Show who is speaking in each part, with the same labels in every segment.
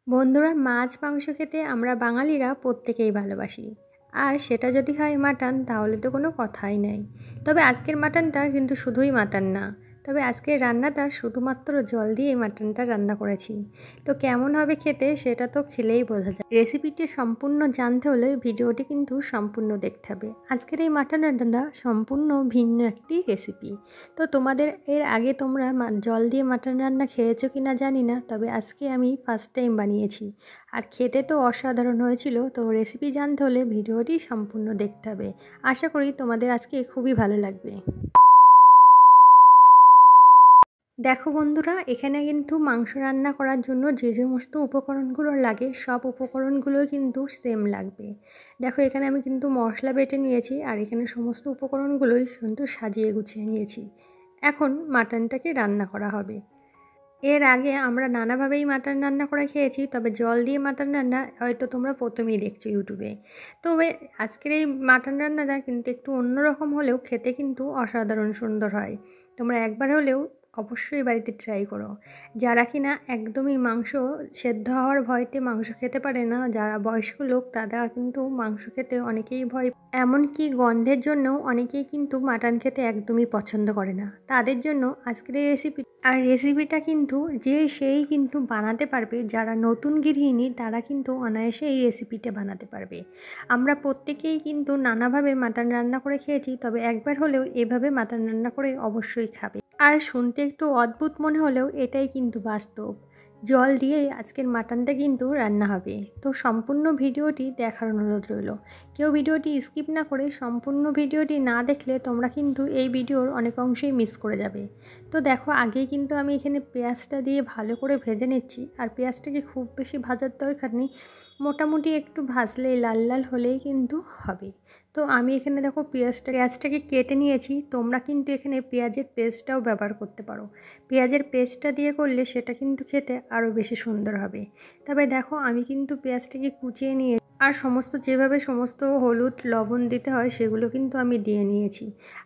Speaker 1: বন্ধুরা, মাছ মাংস খেতে আমরা বাঙালিরা প্রত্যেকেই ভালোবাসি। আর সেটা যদি হয় মাটন, তাহলে তো কোনো কথাই নেই। তবে আজকের মাটনটা কিন্তু শুধুই মাটন না, তবে আজকের রান্নাটা শুধুমাত্র জল দিয়ে মাটনটা রান্না করেছি। তো কেমন হবে খেতে সেটা তো খেলেই বোঝা যায়। রেসিপিটি সম্পূর্ণ জানতে হলে ভিডিওটি কিন্তু সম্পূর্ণ দেখতে হবে। আজকের এই মাটন রান্নাটা সম্পূর্ণ ভিন্ন একটি রেসিপি। তো তোমাদের এর আগে তোমরা জল দিয়ে মাটন রান্না খেয়েছো কি না জানি না, তবে আজকে আমি ফার্স্ট টাইম বানিয়েছি। আর খেতে তো অসাধারণ হয়েছিল। তো রেসিপি জানতে হলে ভিডিওটি সম্পূর্ণ দেখতে হবে। আশা করি তোমাদের আজকে খুবই ভালো লাগবে। দেখো বন্ধুরা, এখানে কিন্তু মাংস রান্না করার জন্য যে সমস্ত উপকরণগুলো লাগে সব উপকরণগুলোই কিন্তু সেম লাগবে। দেখো, এখানে আমি কিন্তু মশলা বেটে নিয়েছি, আর এখানে সমস্ত উপকরণগুলোই কিন্তু সাজিয়ে গুছিয়ে নিয়েছি। এখন মাটনটাকে রান্না করা হবে। এর আগে আমরা নানাভাবেই মাটন রান্না করে খেয়েছি, তবে জল দিয়ে মাটন রান্না হয়তো তোমরা প্রথমেই দেখছো ইউটিউবে। তবে আজকের এই মাটন রান্নাটা কিন্তু একটু অন্যরকম হলেও খেতে কিন্তু অসাধারণ সুন্দর হয়। তোমরা একবার হলেও অবশ্যই বাড়িতে ট্রাই করো। যারা কিনা একদমই মাংস সেদ্ধ হওয়ার ভয়তে মাংস খেতে পারে না, যারা বয়স্ক লোক, তারা কিন্তু মাংস খেতে অনেকেই ভয়, এমনকি গন্ধের জন্যও অনেকেই কিন্তু মাটন খেতে একদমই পছন্দ করে না। তাদের জন্য আজকের এই রেসিপিটা কিন্তু সেই কিন্তু বানাতে পারবে। যারা নতুন গৃহিণী তারা কিন্তু অনায়াসে এই রেসিপিটা বানাতে পারবে। আমরা প্রত্যেকেই কিন্তু নানাভাবে মাটন রান্না করে খেয়েছি, তবে একবার হলেও এভাবে মাটন রান্না করে অবশ্যই খাবে। আর শুনতে একটু অদ্ভুত মনে হলেও এটাই কিন্তু বাস্তব। জল দিয়েই আজকের মাটনটা কিন্তু রান্না হবে। তো সম্পূর্ণ ভিডিওটি দেখার অনুরোধ রইল। কেউ ভিডিওটি স্কিপ না করে সম্পূর্ণ ভিডিওটি না দেখলে তোমরা কিন্তু এই ভিডিওর অনেক অংশেই মিস করে যাবে। তো দেখো, আগেই কিন্তু আমি এখানে পেঁয়াজটা দিয়ে ভালো করে ভেজে নিচ্ছি। আর পেঁয়াজটাকে খুব বেশি ভাজার দরকার নেই, মোটামুটি একটু ভাজলেই লাল লাল হলেই কিন্তু হবে। তো আমি এখানে দেখো পেঁয়াজটাকে কেটে নিয়েছি। তোমরা কিন্তু এখানে পেঁয়াজের পেস্টটাও ব্যবহার করতে পারো। পেঁয়াজের পেস্টটা দিয়ে করলে সেটা কিন্তু খেতে আরও বেশি সুন্দর হবে। তবে দেখো, আমি কিন্তু পেঁয়াজটাকে কুচিয়ে নিয়ে আর যেভাবে সমস্ত হলুদ লবণ দিতে হয় সেগুলো কিন্তু আমি দিয়ে নিয়েছি।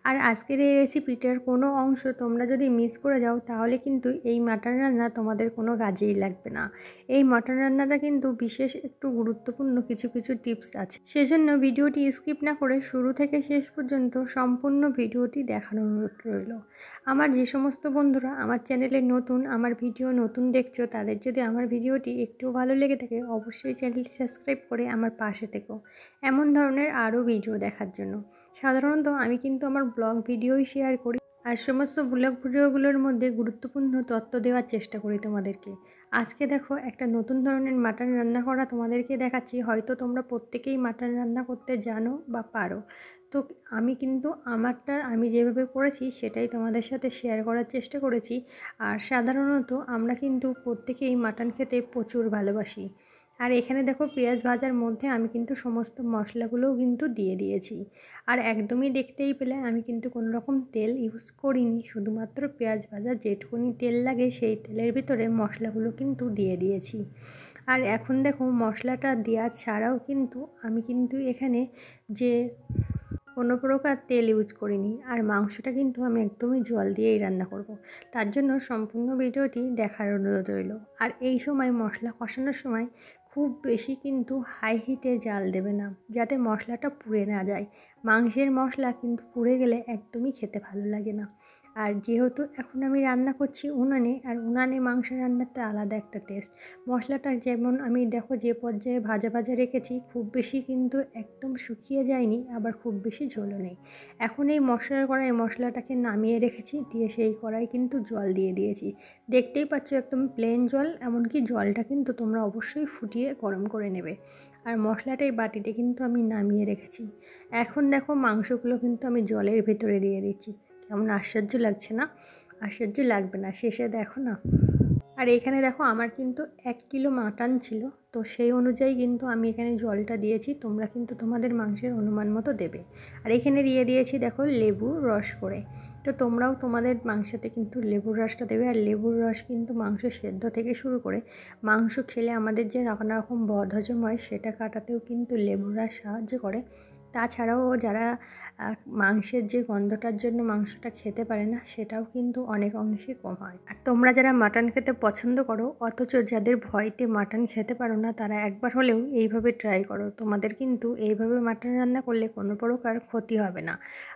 Speaker 1: আর আজকের এই রেসিপিটার কোনো অংশ তোমরা যদি মিস করে যাও, তাহলে কিন্তু এই মাটন রান্না তোমাদের কোনো কাজেই লাগবে না। এই মাটন রান্নাটা কিন্তু বিশেষ একটু গুরুত্বপূর্ণ কিছু কিছু টিপস আছে, সেজন্য ভিডিওটি স্কিপ না করে শুরু থেকে শেষ পর্যন্ত সম্পূর্ণ ভিডিওটি দেখার অনুরোধ রইল। আমার যে সমস্ত বন্ধুরা আমার চ্যানেলে নতুন, আমার ভিডিও নতুন দেখছো, তাদের যদি আমার ভিডিওটি একটু ভালো লেগে থাকে অবশ্যই চ্যানেলটি সাবস্ক্রাইব করে আমার পাশে থেকো এমন ধরনের আরও ভিডিও দেখার জন্য। সাধারণত আমি কিন্তু আমার ব্লগ ভিডিওই শেয়ার করি, আর সমস্ত ব্লগ ভিডিওগুলোর মধ্যে গুরুত্বপূর্ণ তথ্য দেওয়ার চেষ্টা করি তোমাদেরকে। আজকে দেখো, একটা নতুন ধরনের মাটন রান্না করা তোমাদেরকে দেখাচ্ছি। হয়তো তোমরা প্রত্যেকেই মাটন রান্না করতে জানো বা পারো। তো আমি কিন্তু আমি যেভাবে করেছি সেটাই তোমাদের সাথে শেয়ার করার চেষ্টা করেছি। আর সাধারণত আমরা কিন্তু প্রত্যেকেই মাটন খেতে প্রচুর ভালোবাসি। আর এখানে দেখো, পেঁয়াজ ভাজার মধ্যে আমি কিন্তু সমস্ত মশলাগুলোও কিন্তু দিয়ে দিয়েছি। আর একদমই দেখতেই পেলে আমি কিন্তু কোনো রকম তেল ইউজ করিনি, শুধুমাত্র পেঁয়াজ ভাজার যেটুকুনি তেল লাগে সেই তেলের ভিতরে মশলাগুলো কিন্তু দিয়ে দিয়েছি। আর এখন দেখো, মশলাটা দেওয়া ছাড়াও কিন্তু আমি কিন্তু এখানে যে কোনো প্রকার তেল ইউজ করিনি। আর মাংসটা কিন্তু আমি একদমই জল দিয়েই রান্না করব। তার জন্য সম্পূর্ণ ভিডিওটি দেখার অনুরোধ রইল। আর এই সময় মশলা কষানোর সময় খুব বেশি কিন্তু হাই হিটে জাল দেবে না, যাতে মশলাটা পুড়ে না যায়। মাংসের মশলা কিন্তু পুড়ে গেলে একদমই খেতে ভালো লাগে না। আর যেহেতু এখন আমি রান্না করছি উনানে, আর উনানে মাংস রান্নাতে আলাদা একটা টেস্ট। মশলাটা যেমন আমি দেখো যে পর্যায়ে ভাজা ভাজা রেখেছি, খুব বেশি কিন্তু একদম শুকিয়ে যায়নি, আবার খুব বেশি ঝোলও নেই। এখন এই মশলার কড়াই মশলাটাকে নামিয়ে রেখেছি, দিয়ে সেই কড়াই কিন্তু জল দিয়ে দিয়েছি। দেখতেই পাচ্ছ একদম প্লেন জল, এমনকি জলটা কিন্তু তোমরা অবশ্যই ফুটিয়ে গরম করে নেবে। আর মশলাটাই বাটিতে কিন্তু আমি নামিয়ে রেখেছি। এখন দেখো, মাংসগুলো কিন্তু আমি জলের ভেতরে দিয়ে দিচ্ছি। কেমন আশ্চর্য লাগছে না? আশ্চর্য লাগবে না, শেষে দেখো না। আর এখানে দেখো, আমার কিন্তু 1 কিলো মাটন ছিল, তো সেই অনুযায়ী কিন্তু আমি এখানে জলটা দিয়েছি। তোমরা কিন্তু তোমাদের মাংসের অনুমান মতো দেবে। আর এখানে দিয়ে দিয়েছি দেখো লেবুর রস করে। তো তোমরাও তোমাদের মাংসতে কিন্তু লেবুর রসটা দেবে। আর লেবুর রস কিন্তু মাংস সেদ্ধ থেকে শুরু করে মাংস খেলে আমাদের যে নানা রকম বদহজম হয় সেটা কাটাতেও কিন্তু লেবুর রস সাহায্য করে। তাছাড়াও যারা মাংসের যে গন্ধটার জন্য মাংসটা খেতে পারে না, সেটাও কিন্তু অনেক অংশে কম হয়। আর তোমরা যারা মাটন খেতে পছন্দ করো অথচ যাদের ভয়তে মাটন খেতে পারো না, তারা একবার হলেও এইভাবে ট্রাই করো। তোমাদের কিন্তু এইভাবে মাটন রান্না করলে কোনো প্রকার ক্ষতি হবে না।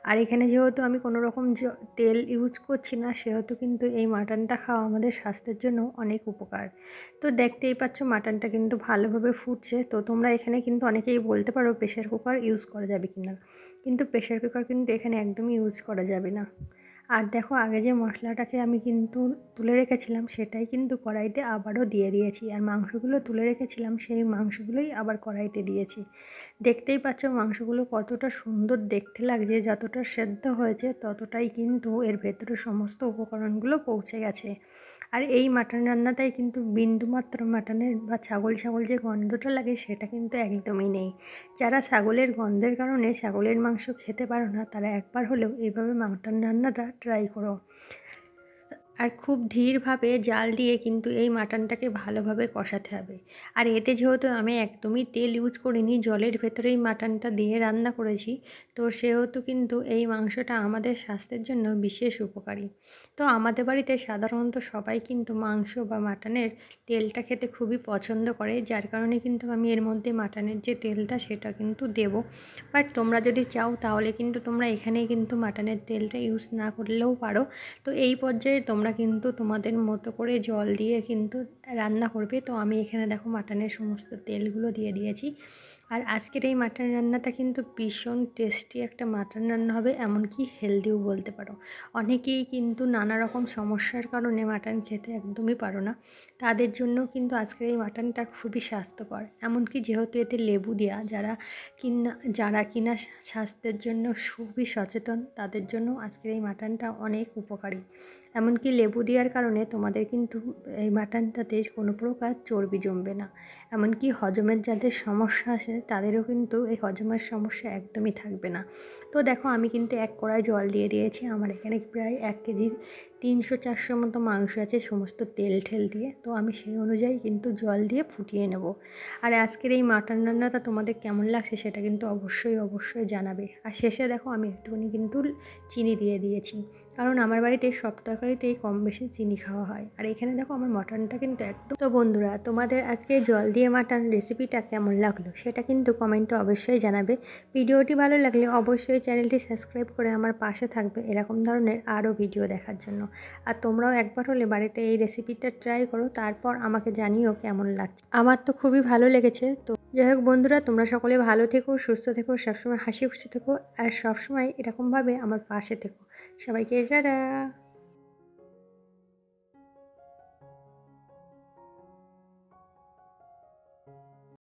Speaker 1: আর এখানে যেহেতু আমি কোনো রকম তেল ইউজ করছি না, সেহেতু কিন্তু এই মাটনটা খাওয়া আমাদের স্বাস্থ্যের জন্য অনেক উপকার। তো দেখতেই পাচ্ছ মাটনটা কিন্তু ভালোভাবে ফুটছে। তো তোমরা এখানে কিন্তু অনেকেই বলতে পারো প্রেশার কুকার ইউজ করা যাবে কিনা, কিন্তু প্রেশার কুকার কিন্তু এখানে একদমই ইউজ করা যাবে না। আর দেখো আগে যে মশলাটাকে আমি কিন্তু তুলে রেখেছিলাম সেটাই কিন্তু কড়াইতে আবারও দিয়ে দিয়েছি, আর মাংসগুলো তুলে রেখেছিলাম সেই মাংসগুলোই আবার কড়াইতে দিয়েছি। দেখতেই পাচ্ছ মাংসগুলো কতটা সুন্দর দেখতে লাগছে, যতটা সেদ্ধ হয়েছে ততটাই কিন্তু এর ভেতরে সমস্ত উপকরণগুলো পৌঁছে গেছে। আর এই মাটন রান্নাটাই কিন্তু বিন্দুমাত্র মাটনের বা ছাগল যে গন্ধটা লাগে সেটা কিন্তু একদমই নেই। যারা ছাগলের গন্ধের কারণে ছাগলের মাংস খেতে পারো না, তারা একবার হলেও এইভাবে মাটন রান্নাটা ট্রাই করো। আর খুব ধীরভাবে জাল দিয়ে কিন্তু এই মাটনটাকে ভালোভাবে কষাতে হবে। আর এতে যেহেতু আমি একদমই তেল ইউজ করিনি, জলের ভেতরেই মাটনটা দিয়ে রান্না করেছি, তো সেহেতু কিন্তু এই মাংসটা আমাদের স্বাস্থ্যের জন্য বিশেষ উপকারী। তো আমাদের বাড়িতে সাধারণত সবাই কিন্তু মাংস বা মাটনের তেলটা খেতে খুবই পছন্দ করে, যার কারণে কিন্তু আমি এর মধ্যে মাটনের যে তেলটা সেটা কিন্তু দেব। বাট তোমরা যদি চাও তাহলে কিন্তু তোমরা এখানেই কিন্তু মাটনের তেলটা ইউজ না করলেও পারো। তো এই পর্যায়ে তোমরা কিন্তু তোমাদের মতো করে জল দিয়ে কিন্তু রান্না করবে। তো আমি এখানে দেখো মাটনের সমস্ত তেলগুলো দিয়ে দিয়েছি। আর আজকের এই মাটন রান্নাটা কিন্তু ভীষণ টেস্টি একটা মাটন রান্না হবে, এমনকি হেলদিও বলতে পারো। অনেকেই কিন্তু নানা রকম সমস্যার কারণে মাটন খেতে একদমই পারো না, তাদের জন্য কিন্তু আজকের এই মাটনটা খুবই স্বাস্থ্যকর। এমনকি যেহেতু এতে লেবু দেওয়া, যারা কিনা স্বাস্থ্যের জন্য খুবই সচেতন, তাদের জন্য আজকের এই মাটনটা অনেক উপকারী। এমনকি লেবু দেওয়ার কারণে তোমাদের কিন্তু এই মাটনটাতে কোনো প্রকার চর্বি জমবে না। এমনকি হজমের যাদের সমস্যা আছে তাদেরও কিন্তু এই হজমের সমস্যা একদমই থাকবে না। তো দেখো আমি কিন্তু এক কড়াই জল দিয়ে দিয়েছি। আমার এখানে প্রায় 1 কেজি 300-400 মতো মাংস আছে সমস্ত তেল ঠেল দিয়ে। তো আমি সেই অনুযায়ী কিন্তু জল দিয়ে ফুটিয়ে নেব। আর আজকের এই মাটন রান্নাটা তোমাদের কেমন লাগছে সেটা কিন্তু অবশ্যই জানাবে। আর শেষে দেখো আমি একটুখানি কিন্তু চিনি দিয়ে দিয়েছি, কারণ আমার বাড়িতে সব তরকারিতেই কম বেশি চিনি খাওয়া হয়। আর এখানে দেখো আমার মটনটা কিন্তু একদম। তো বন্ধুরা, তোমাদের আজকে জল দিয়ে মাটন রেসিপিটা কেমন লাগলো সেটা কিন্তু কমেন্টে অবশ্যই জানাবে। ভিডিওটি ভালো লাগলে অবশ্যই চ্যানেলটি সাবস্ক্রাইব করে আমার পাশে থাকবে এরকম ধরনের আরও ভিডিও দেখার জন্য। আর তোমরাও একবার হলে বাড়িতে এই রেসিপিটা ট্রাই করো, তারপর আমাকে জানিও কেমন লাগছে। আমার তো খুবই ভালো লেগেছে। তো যাই হোক বন্ধুরা, তোমরা সকলে ভালো থেকো, সুস্থ থেকো, সবসময় হাসি খুশি থেকো, আর সবসময় এরকমভাবে আমার পাশে থেকো। সবাইকে টাটা।